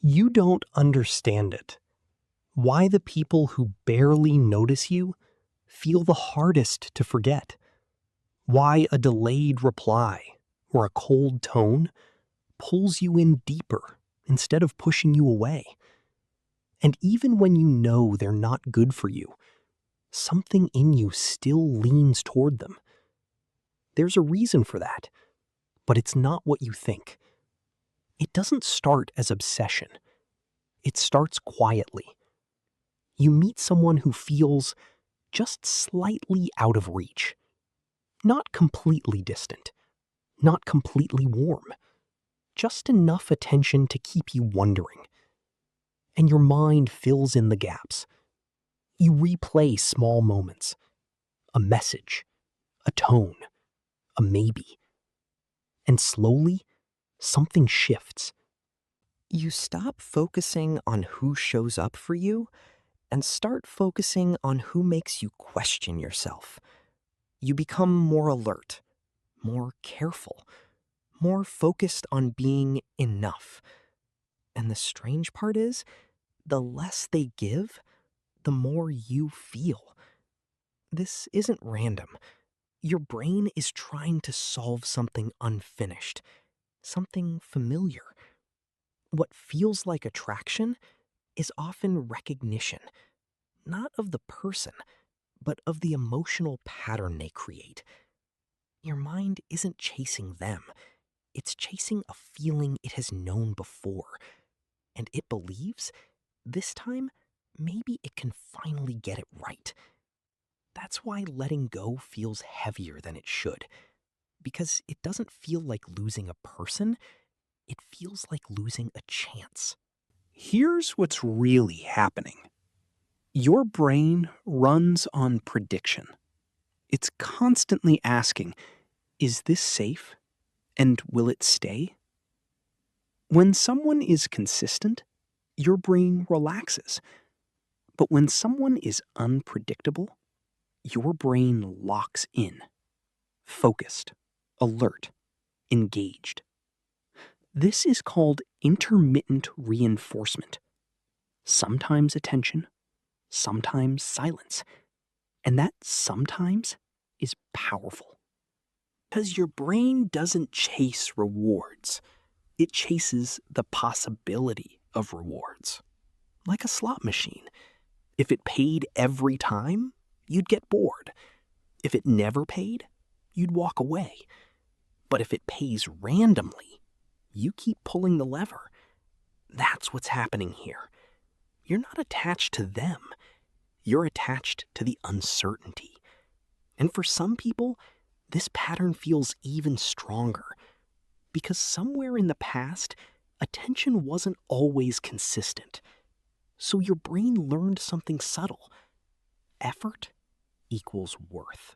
You don't understand it. Why the people who barely notice you feel the hardest to forget. Why a delayed reply or a cold tone pulls you in deeper instead of pushing you away. And even when you know they're not good for you, something in you still leans toward them. There's a reason for that, but it's not what you think. It doesn't start as obsession. It starts quietly. You meet someone who feels just slightly out of reach. Not completely distant. Not completely warm. Just enough attention to keep you wondering. And your mind fills in the gaps. You replay small moments. A message. A tone. A maybe. And slowly, something shifts. You stop focusing on who shows up for you and start focusing on who makes you question yourself. You become more alert, more careful, more focused on being enough. And the strange part is, the less they give, the more you feel. This isn't random. Your brain is trying to solve something unfinished, something familiar. What feels like attraction is often recognition, not of the person, but of the emotional pattern they create. Your mind isn't chasing them. It's chasing a feeling it has known before. And it believes, this time, maybe it can finally get it right. That's why letting go feels heavier than it should. Because it doesn't feel like losing a person, it feels like losing a chance. Here's what's really happening. Your brain runs on prediction. It's constantly asking, is this safe? And will it stay? When someone is consistent, your brain relaxes. But when someone is unpredictable, your brain locks in, focused, alert, engaged. This is called intermittent reinforcement. Sometimes attention, sometimes silence. And that sometimes is powerful. Because your brain doesn't chase rewards. It chases the possibility of rewards. Like a slot machine. If it paid every time, you'd get bored. If it never paid, you'd walk away. But if it pays randomly, you keep pulling the lever. That's what's happening here. You're not attached to them. You're attached to the uncertainty. And for some people, this pattern feels even stronger. Because somewhere in the past, attention wasn't always consistent. So your brain learned something subtle. Effort equals worth.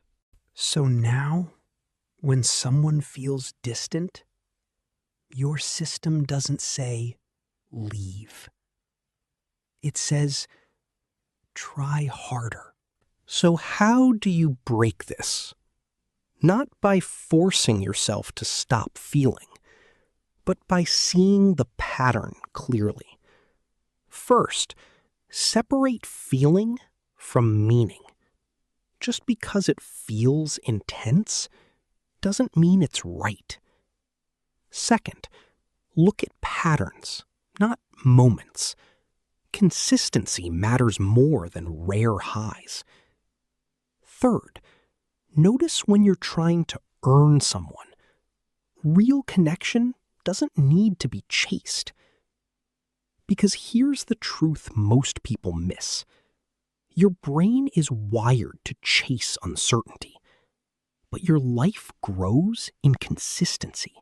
So now, when someone feels distant, your system doesn't say, leave. It says, try harder. So how do you break this? Not by forcing yourself to stop feeling, but by seeing the pattern clearly. First, separate feeling from meaning. Just because it feels intense doesn't mean it's right. Second, look at patterns, not moments. Consistency matters more than rare highs. Third, notice when you're trying to earn someone. Real connection doesn't need to be chased. Because here's the truth most people miss. Your brain is wired to chase uncertainty, but your life grows in consistency.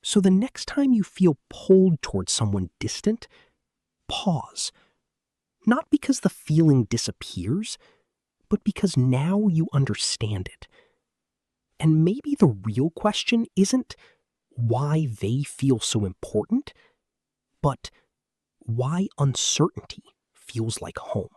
So the next time you feel pulled towards someone distant, pause. Not because the feeling disappears, but because now you understand it. And maybe the real question isn't why they feel so important, but why uncertainty feels like home.